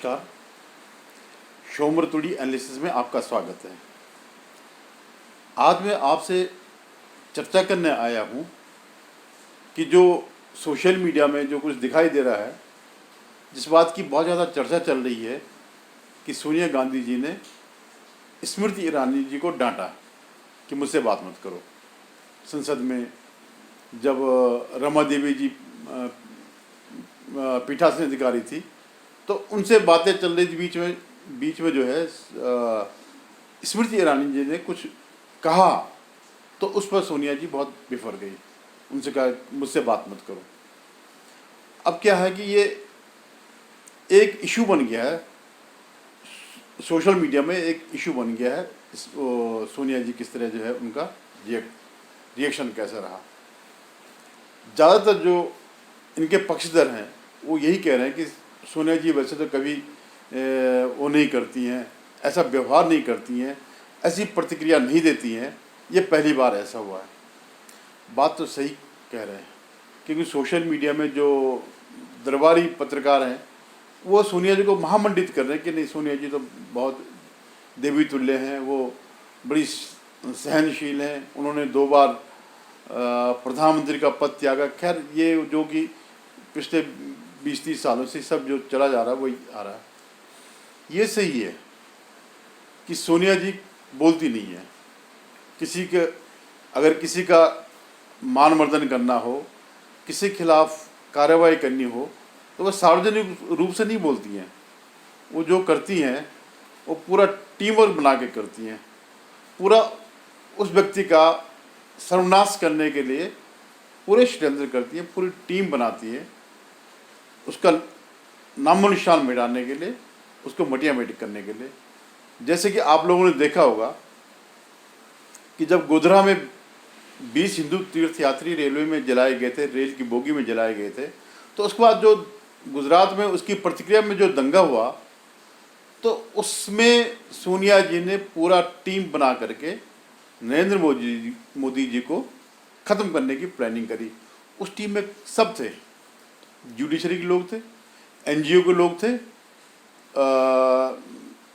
नमस्कार। शोमरतुड़ी एनालिसिस में आपका स्वागत है। आज मैं आपसे चर्चा करने आया हूँ कि जो सोशल मीडिया में जो कुछ दिखाई दे रहा है, जिस बात की बहुत ज़्यादा चर्चा चल रही है कि सोनिया गांधी जी ने स्मृति ईरानी जी को डांटा कि मुझसे बात मत करो। संसद में जब रमा देवी जी पीठासीन अधिकारी थी तो उनसे बातें चल रही थी, बीच में जो है स्मृति ईरानी जी ने कुछ कहा तो उस पर सोनिया जी बहुत बिफर गई। उनसे कहा मुझसे बात मत करो। अब क्या है कि ये एक इशू बन गया है, सोशल मीडिया में एक इशू बन गया है। सोनिया जी किस तरह जो है उनका रिएक्शन कैसा रहा। ज़्यादातर जो इनके पक्षधर हैं वो यही कह रहे हैं कि सोनिया जी वैसे तो कभी वो नहीं करती हैं, ऐसा व्यवहार नहीं करती हैं, ऐसी प्रतिक्रिया नहीं देती हैं, ये पहली बार ऐसा हुआ है। बात तो सही कह रहे हैं, क्योंकि सोशल मीडिया में जो दरबारी पत्रकार हैं वो सोनिया जी को महामंडित कर रहे हैं कि नहीं, सोनिया जी तो बहुत देवी तुल्य हैं, वो बड़ी सहनशील हैं, उन्होंने 2 बार प्रधानमंत्री का पद त्यागा। खैर ये जो कि पिछले 20-30 सालों से सब जो चला जा रहा है वही आ रहा है। ये सही है कि सोनिया जी बोलती नहीं है। अगर किसी का मान मर्दन करना हो, किसी के खिलाफ कार्रवाई करनी हो तो वह सार्वजनिक रूप से नहीं बोलती हैं। वो जो करती हैं वो पूरा टीम वर्क बना के करती हैं। पूरा उस व्यक्ति का सर्वनाश करने के लिए पूरे षड्यंत्र करती हैं, पूरी टीम बनाती है, उसका नामो निशान मिटाने के लिए, उसको मटिया मेटी करने के लिए। जैसे कि आप लोगों ने देखा होगा कि जब गोधरा में 20 हिंदू तीर्थयात्री रेलवे में जलाए गए थे, रेल की बोगी में जलाए गए थे, तो उसके बाद जो गुजरात में उसकी प्रतिक्रिया में जो दंगा हुआ तो उसमें सोनिया जी ने पूरा टीम बना करके नरेंद्र मोदी जी को ख़त्म करने की प्लानिंग करी। उस टीम में सब थे, जुडिशरी के लोग थे, एनजीओ के लोग थे,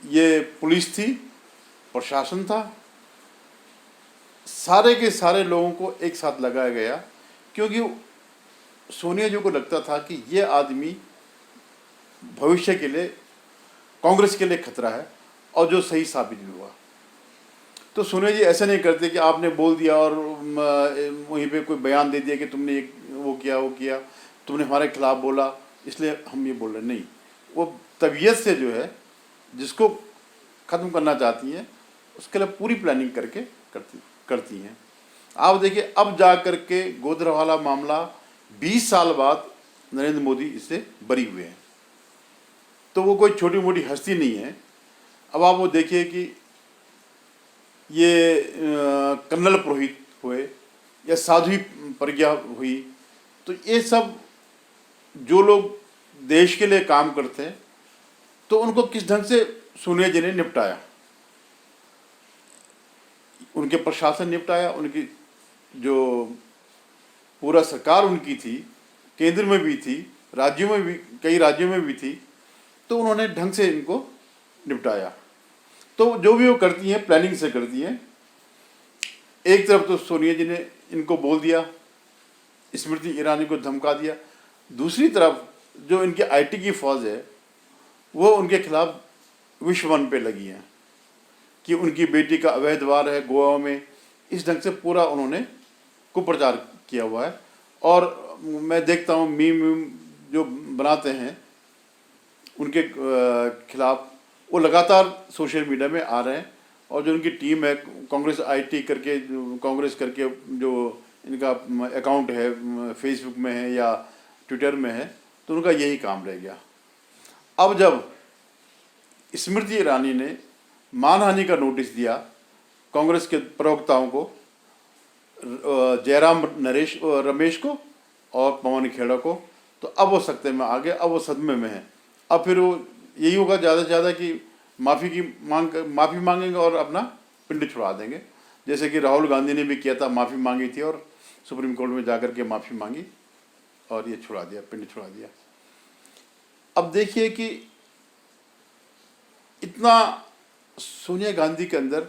ये पुलिस थी, प्रशासन था, सारे के सारे लोगों को एक साथ लगाया गया, क्योंकि सोनिया जी को लगता था कि ये आदमी भविष्य के लिए कांग्रेस के लिए खतरा है, और जो सही साबित भी हुआ। तो सोनिया जी ऐसा नहीं करते कि आपने बोल दिया और वहीं पे कोई बयान दे दिया कि तुमने वो किया, तुमने हमारे खिलाफ बोला इसलिए हम ये बोल रहे नहीं। वो तबीयत से जो है जिसको ख़त्म करना चाहती हैं उसके लिए पूरी प्लानिंग करके करती हैं। आप देखिए अब जा कर के गोधरा वाला मामला 20 साल बाद नरेंद्र मोदी इससे बरी हुए हैं, तो वो कोई छोटी मोटी हस्ती नहीं है। अब आप वो देखिए कि ये कर्नल पुरोहित हुए या साध्वी प्रज्ञा हुई, तो ये सब जो लोग देश के लिए काम करते हैं तो उनको किस ढंग से सोनिया जी ने निपटाया, उनके प्रशासन निपटाया, उनकी जो पूरा सरकार उनकी थी, केंद्र में भी थी, राज्यों में भी, कई राज्यों में भी थी, तो उन्होंने ढंग से इनको निपटाया। तो जो भी वो करती हैं प्लानिंग से करती हैं। एक तरफ तो सोनिया जी ने इनको बोल दिया, स्मृति ईरानी को धमका दिया, दूसरी तरफ जो इनके आईटी की फौज है वो उनके खिलाफ विश्व 1 पे लगी है कि उनकी बेटी का अवैध वार है गोवा में। इस ढंग से पूरा उन्होंने कुप्रचार किया हुआ है। और मैं देखता हूँ मीम जो बनाते हैं उनके खिलाफ, वो लगातार सोशल मीडिया में आ रहे हैं। और जो उनकी टीम है कांग्रेस आईटी करके, कांग्रेस करके जो इनका अकाउंट है फेसबुक में है या ट्विटर में है, तो उनका यही काम रह गया। अब जब स्मृति ईरानी ने मानहानि का नोटिस दिया कांग्रेस के प्रवक्ताओं को, जयराम रमेश को और पवन खेड़ा को, तो अब वो सख्ते में आ गए, अब वो सदमे में है। अब फिर वो यही होगा ज़्यादा से ज़्यादा कि माफ़ी मांगेंगे और अपना पिंड छुड़ा देंगे, जैसे कि राहुल गांधी ने भी किया था, माफ़ी मांगी थी और सुप्रीम कोर्ट में जाकर के माफ़ी मांगी और ये छुड़ा दिया, पिंड छुड़ा दिया। अब देखिए कि इतना सोनिया गांधी के अंदर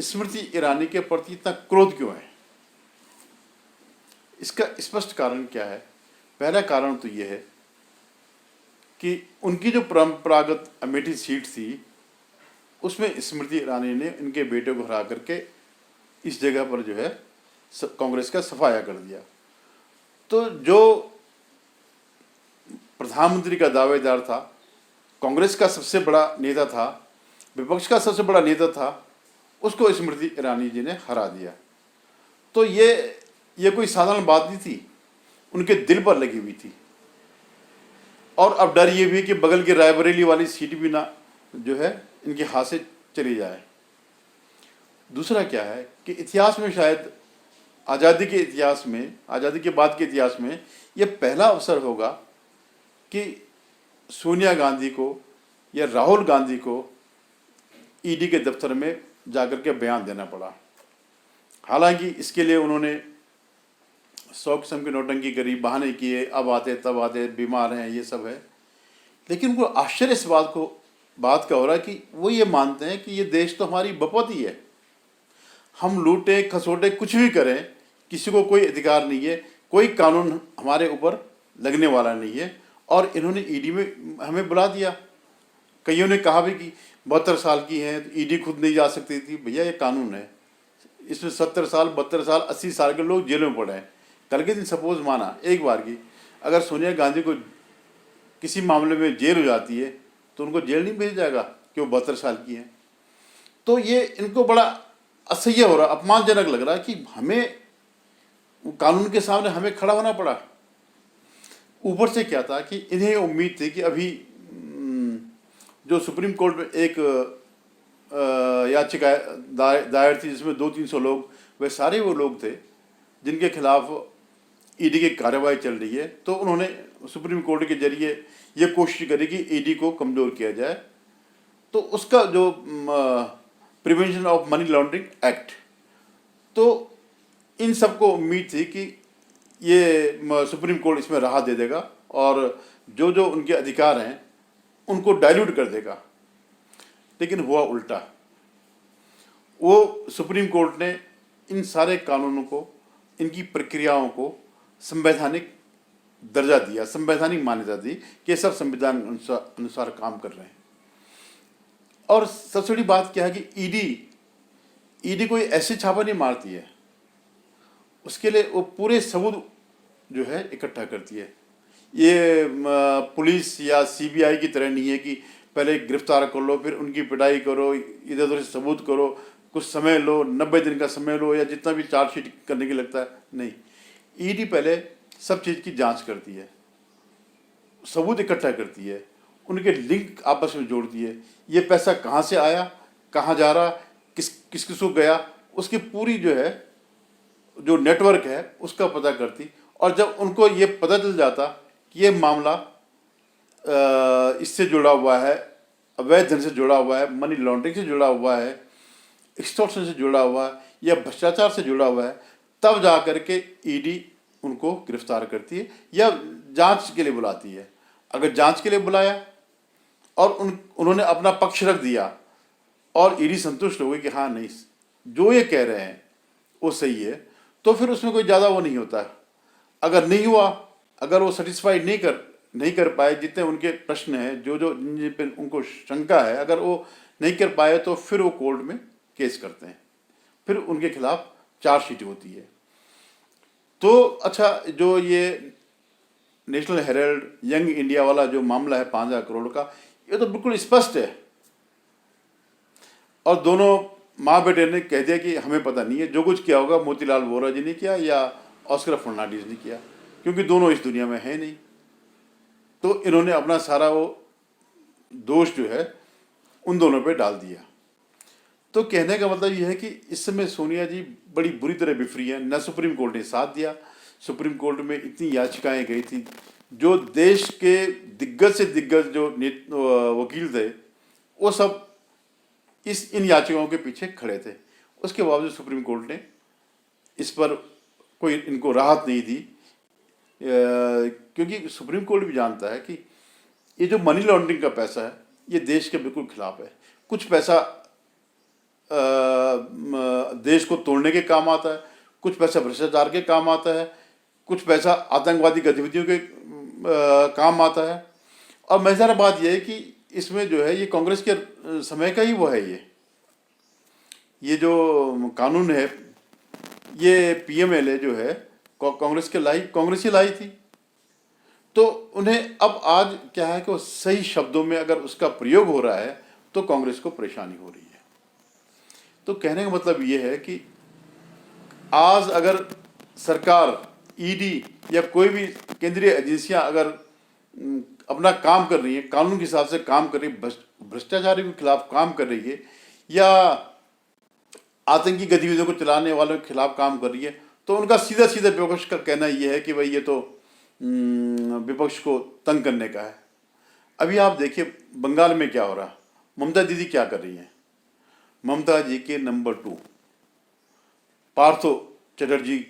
स्मृति ईरानी के प्रति इतना क्रोध क्यों है? इसका स्पष्ट कारण क्या है? पहला कारण तो यह है कि उनकी जो परंपरागत अमेठी सीट थी उसमें स्मृति ईरानी ने इनके बेटे को हरा करके इस जगह पर जो है कांग्रेस का सफाया कर दिया। तो जो प्रधानमंत्री का दावेदार था, कांग्रेस का सबसे बड़ा नेता था, विपक्ष का सबसे बड़ा नेता था, उसको स्मृति ईरानी जी ने हरा दिया। तो ये कोई साधारण बात नहीं थी, उनके दिल पर लगी हुई थी। और अब डर ये भी है कि बगल की रायबरेली वाली सीट भी ना जो है इनके हाथ से चली जाए। दूसरा क्या है कि इतिहास में शायद आज़ादी के इतिहास में, आज़ादी के बाद के इतिहास में ये पहला अवसर होगा कि सोनिया गांधी को या राहुल गांधी को ईडी के दफ्तर में जाकर के बयान देना पड़ा। हालांकि इसके लिए उन्होंने 100 किस्म की नौटंकी करी, बहाने किए, अब आते तब आते, बीमार हैं, ये सब है। लेकिन उनको आश्चर्य इस बात का हो रहा है कि वो ये मानते हैं कि ये देश तो हमारी बपौती है, हम लूटे खसोटे कुछ भी करें, किसी को कोई अधिकार नहीं है, कोई कानून हमारे ऊपर लगने वाला नहीं है। और इन्होंने ईडी में हमें बुला दिया। कईयों ने कहा भी कि 72 साल की हैं तो ईडी खुद नहीं जा सकती थी। भैया ये कानून है, इसमें 70 साल, 72 साल, 80 साल के लोग जेलों में पड़े हैं। कल के दिन सपोज माना एक बार की अगर सोनिया गांधी को किसी मामले में जेल हो जाती है तो उनको जेल नहीं भेजा जाएगा कि वो 72 साल की हैं। तो ये इनको बड़ा असह्य हो रहा, अपमानजनक लग रहा है कि हमें कानून के सामने हमें खड़ा होना पड़ा। ऊपर से क्या था कि इन्हें उम्मीद थी कि अभी जो सुप्रीम कोर्ट में एक याचिका दायर थी जिसमें 200-300 लोग, वे सारे वो लोग थे जिनके खिलाफ ईडी की कार्रवाई चल रही है। तो उन्होंने सुप्रीम कोर्ट के जरिए ये कोशिश करी कि ईडी को कमज़ोर किया जाए। तो उसका जो prevention of money laundering act, तो इन सबको उम्मीद थी कि ये सुप्रीम कोर्ट इसमें राहत दे देगा और जो जो उनके अधिकार हैं उनको डाइल्यूट कर देगा। लेकिन हुआ उल्टा। वो सुप्रीम कोर्ट ने इन सारे कानूनों को, इनकी प्रक्रियाओं को संवैधानिक दर्जा दिया, संवैधानिक मान्यता दी कि ये सब संविधान अनुसार काम कर रहे हैं। और सबसे बड़ी बात क्या है कि ईडी कोई ऐसे छापा नहीं मारती है, उसके लिए वो पूरे सबूत जो है इकट्ठा करती है। ये पुलिस या सीबीआई की तरह नहीं है कि पहले गिरफ्तार कर लो, फिर उनकी पिटाई करो, इधर उधर से सबूत करो, कुछ समय लो, 90 दिन का समय लो, या जितना भी चार्जशीट करने के लगता है। नहीं, ईडी पहले सब चीज़ की जांच करती है, सबूत इकट्ठा करती है, उनके लिंक आपस में जोड़ती है। ये पैसा कहाँ से आया, कहाँ जा रहा, किस को गया, उसकी पूरी जो है जो नेटवर्क है उसका पता करती। और जब उनको ये पता चल जाता कि ये मामला इससे जुड़ा हुआ है, अवैध धन से जुड़ा हुआ है, मनी लॉन्ड्रिंग से जुड़ा हुआ है, एक्सटॉर्शन से जुड़ा हुआ है या भ्रष्टाचार से जुड़ा हुआ है, तब जा कर के ईडी उनको गिरफ्तार करती है या जांच के लिए बुलाती है। अगर जांच के लिए बुलाया और उन्होंने अपना पक्ष रख दिया और ईडी संतुष्ट हो गई कि हाँ नहीं जो ये कह रहे हैं वो सही है, तो फिर उसमें कोई ज़्यादा वो नहीं होता है। अगर नहीं हुआ, अगर वो सेटिस्फाइड नहीं कर पाए, जितने उनके प्रश्न हैं, जो जिन पे उनको शंका है, अगर वो नहीं कर पाए तो फिर वो कोर्ट में केस करते हैं, फिर उनके खिलाफ चार्जशीट होती है। तो अच्छा, जो ये नेशनल हेराल्ड यंग इंडिया वाला जो मामला है 5,000 करोड़ का, ये तो बिल्कुल स्पष्ट है। और दोनों माँ बेटे ने कह दिया कि हमें पता नहीं है, जो कुछ किया होगा मोतीलाल वोरा जी ने किया या ऑस्कर फर्नांडिस ने किया, क्योंकि दोनों इस दुनिया में है नहीं। तो इन्होंने अपना सारा वो दोष जो है उन दोनों पे डाल दिया। तो कहने का मतलब यह है कि इस समय सोनिया जी बड़ी बुरी तरह बिफरी हैं। न सुप्रीम कोर्ट ने साथ दिया, सुप्रीम कोर्ट में इतनी याचिकाएं गई थी, जो देश के दिग्गज से दिग्गज जो वकील थे वो सब इन याचिकाओं के पीछे खड़े थे। उसके बावजूद सुप्रीम कोर्ट ने इस पर कोई इनको राहत नहीं दी, क्योंकि सुप्रीम कोर्ट भी जानता है कि ये जो मनी लॉन्ड्रिंग का पैसा है ये देश के बिल्कुल खिलाफ है। कुछ पैसा देश को तोड़ने के काम आता है, कुछ पैसा भ्रष्टाचार के काम आता है, कुछ पैसा आतंकवादी गतिविधियों के काम आता है। और मज़ेदार बात यह है कि इसमें जो है ये कांग्रेस के समय का ही वो है। ये जो कानून है, ये पीएमएलए जो है कांग्रेस ही लाई थी। तो उन्हें अब आज क्या है कि वो सही शब्दों में अगर उसका प्रयोग हो रहा है तो कांग्रेस को परेशानी हो रही है। तो कहने का मतलब ये है कि आज अगर सरकार, ईडी या कोई भी केंद्रीय एजेंसियां अगर अपना काम कर रही है, कानून के हिसाब से काम कर रही है, भ्रष्टाचार के खिलाफ काम कर रही है, या आतंकी गतिविधियों को चलाने वालों के खिलाफ काम कर रही है, तो उनका सीधा सीधा विपक्ष का कहना यह है कि भाई ये तो विपक्ष को तंग करने का है। अभी आप देखिए बंगाल में क्या हो रहा, ममता दीदी क्या कर रही हैं। ममता जी के नंबर 2 पार्थो चटर्जी,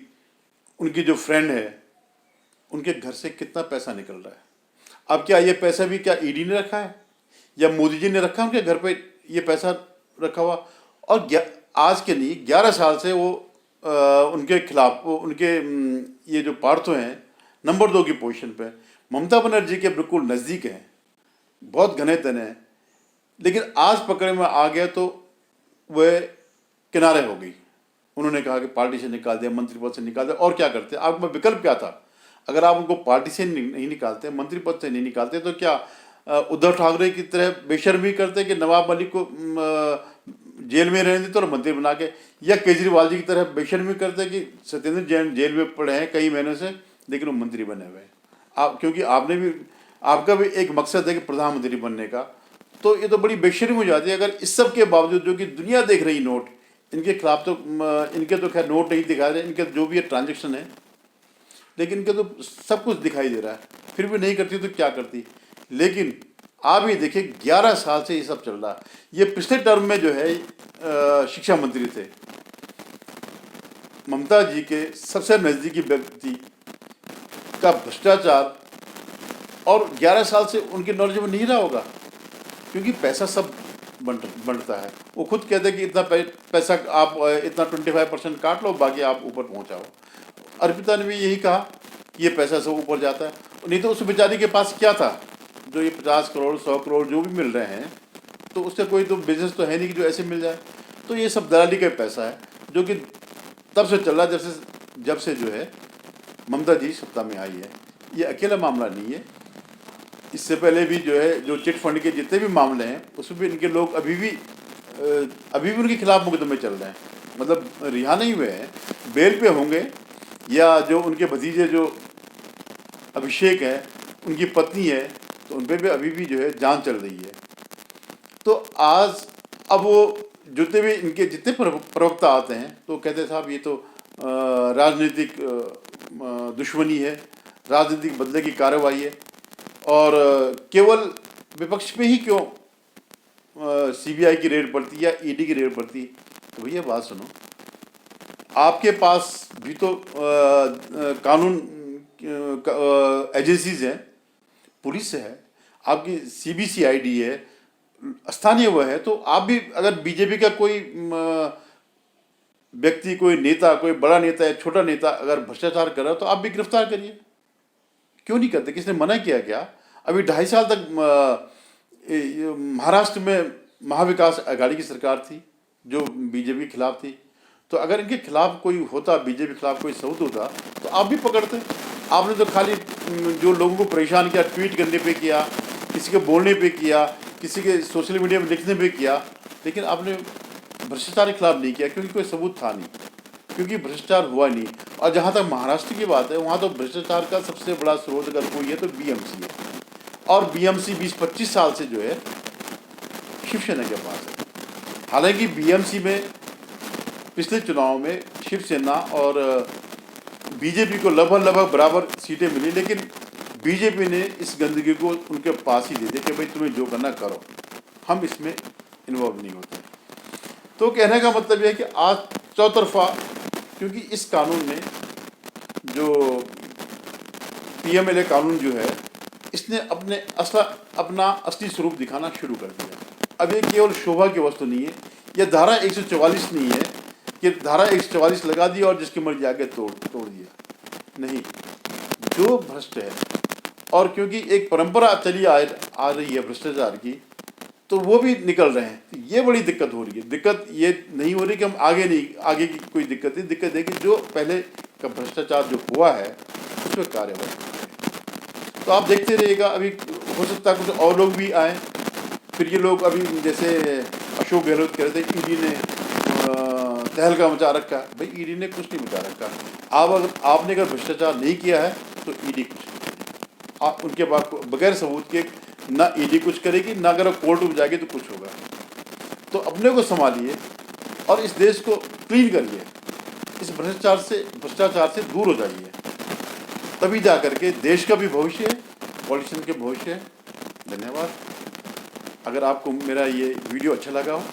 उनकी जो फ्रेंड है, उनके घर से कितना पैसा निकल रहा है। अब क्या ये पैसा भी क्या ईडी ने रखा है या मोदी जी ने रखा है उनके घर पे ये पैसा रखा हुआ? और आज के नहीं 11 साल से वो उनके खिलाफ उनके ये जो पार्थो हैं नंबर 2 की पोजीशन पे ममता बनर्जी के बिल्कुल नज़दीक हैं, बहुत घने तने हैं, लेकिन आज पकड़े में आ गया तो वह किनारे हो गई। उन्होंने कहा कि पार्टी से निकाल दिया, मंत्री पद से निकाल दिया। और क्या करते? आपका विकल्प क्या था? अगर आप उनको पार्टी से नहीं निकालते, मंत्री पद से नहीं निकालते, तो क्या उद्धव ठाकरे की तरह बेशर्मी करते कि नवाब मलिक को जेल में रहने देते और मंत्री बना के, या केजरीवाल जी की तरह बेशर्मी करते कि सत्येंद्र जैन जेल में पड़े हैं कई महीनों से लेकिन वो मंत्री बने हुए हैं। आप क्योंकि आपका भी एक मकसद है कि प्रधानमंत्री बनने का, तो ये तो बड़ी बेशर्मी हो जाती है। अगर इस सब के बावजूद जो कि दुनिया देख रही नोट इनके खिलाफ, तो इनके तो खैर नोट नहीं दिखा रहे, इनके जो भी ट्रांजेक्शन है, लेकिन इनके तो सब कुछ दिखाई दे रहा है, फिर भी नहीं करती तो क्या करती। लेकिन आप ये देखिए 11 साल से ये सब चल रहा है। ये पिछले टर्म में जो है शिक्षा मंत्री थे, ममता जी के सबसे नज़दीकी व्यक्ति का भ्रष्टाचार, और 11 साल से उनके नॉलेज में नहीं रहा होगा, क्योंकि पैसा सब बनता है। वो खुद कहते हैं कि इतना पैसा आप इतना 25% काट लो, बाकी आप ऊपर पहुंचाओ। अर्पिता ने भी यही कहा कि ये पैसा सब ऊपर जाता है, नहीं तो उस बेचारी के पास क्या था जो ये 50 करोड़ 100 करोड़ जो भी मिल रहे हैं, तो उससे कोई तो बिजनेस तो है नहीं कि जो ऐसे मिल जाए। तो ये सब दलाली का पैसा है जो कि तब से चल रहा है जब से जो है ममता जी सत्ता में आई है। ये अकेला मामला नहीं है, इससे पहले भी जो है जो चिट फंड के जितने भी मामले हैं उसमें भी इनके लोग अभी भी उनके खिलाफ मुकदमे चल रहे हैं, मतलब रिहा नहीं हुए हैं, बेल पे होंगे। या जो उनके भतीजे जो अभिषेक है, उनकी पत्नी है, तो उन पर भी अभी भी जो है जांच चल रही है। तो आज अब वो जितने प्रवक्ता आते हैं तो कहते हैं साहब ये तो राजनीतिक दुश्मनी है, राजनीतिक बदले की कार्रवाई है, और केवल विपक्ष पे ही क्यों सीबीआई की रेड पड़ती या ईडी की रेड पड़ती। तो भैया बात सुनो, आपके पास भी तो कानून एजेंसीज हैं, पुलिस है, आपकी सीबीसीआईडी है, स्थानीय वह है। तो आप भी अगर बीजेपी का कोई व्यक्ति, कोई नेता, कोई बड़ा नेता या छोटा नेता अगर भ्रष्टाचार कर रहा है तो आप भी गिरफ्तार करिए, क्यों नहीं करते? किसने मना किया क्या? अभी 2.5 साल तक महाराष्ट्र में महाविकास आघाड़ी की सरकार थी जो बीजेपी के खिलाफ थी। तो अगर इनके खिलाफ कोई होता, बीजेपी के खिलाफ कोई सबूत होता, तो आप भी पकड़ते। आपने तो खाली जो लोगों को परेशान किया, ट्वीट करने पे किया, किसी के बोलने पे किया, किसी के सोशल मीडिया में लिखने पे किया, लेकिन आपने भ्रष्टाचार के खिलाफ नहीं किया, क्योंकि कोई सबूत था नहीं, क्योंकि भ्रष्टाचार हुआ नहीं। और जहाँ तक महाराष्ट्र की बात है, वहाँ तो भ्रष्टाचार का सबसे बड़ा स्रोत अगर कोई है तो बीएमसी है, और बीएमसी 20-25 साल से जो है शिवसेना के पास है। हालांकि बीएमसी में पिछले चुनाव में शिवसेना और बीजेपी को लगभग बराबर सीटें मिली, लेकिन बीजेपी ने इस गंदगी को उनके पास ही दे दिया कि भाई तुम्हें जो करना करो, हम इसमें इन्वॉल्व नहीं होते। तो कहने का मतलब यह है कि आज चौतरफा, क्योंकि इस कानून में जो पीएमएलए कानून जो है, इसने अपने अपना असली स्वरूप दिखाना शुरू कर दिया। अब ये केवल शोभा की वस्तु नहीं है, यह धारा 144 नहीं है कि धारा 144 लगा दी और जिसकी मर्जी आगे तोड़ दिया। नहीं, जो भ्रष्ट है, और क्योंकि एक परंपरा चली आ रही है भ्रष्टाचार की, तो वो भी निकल रहे हैं। तो ये बड़ी दिक्कत हो रही है। दिक्कत ये नहीं हो रही कि हम आगे की कोई दिक्कत नहीं, दिक्कत है कि जो पहले का भ्रष्टाचार जो हुआ है उसमें कार्यवाही है। तो आप देखते रहिएगा, अभी हो सकता है कुछ और लोग भी आए, फिर ये लोग अभी जैसे अशोक गहलोत कह रहे थे ईडी ने तहलका मचा रखा। भाई ईडी ने कुछ नहीं मचा रखा। आपने अगर भ्रष्टाचार नहीं किया है तो ईडी कुछ नहीं करेगी। आप उनके बगैर सबूत के ना ईडी कुछ करेगी, ना अगर कोर्ट में जाएगी तो कुछ होगा। तो अपने को संभालिए और इस देश को क्लीन करिए, इस भ्रष्टाचार से दूर हो जाइए, तभी जा करके देश का भी भविष्य है, पॉलिटिशियन के भविष्य है। धन्यवाद। अगर आपको मेरा ये वीडियो अच्छा लगा हो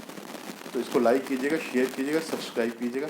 तो इसको लाइक कीजिएगा, शेयर कीजिएगा, सब्सक्राइब कीजिएगा।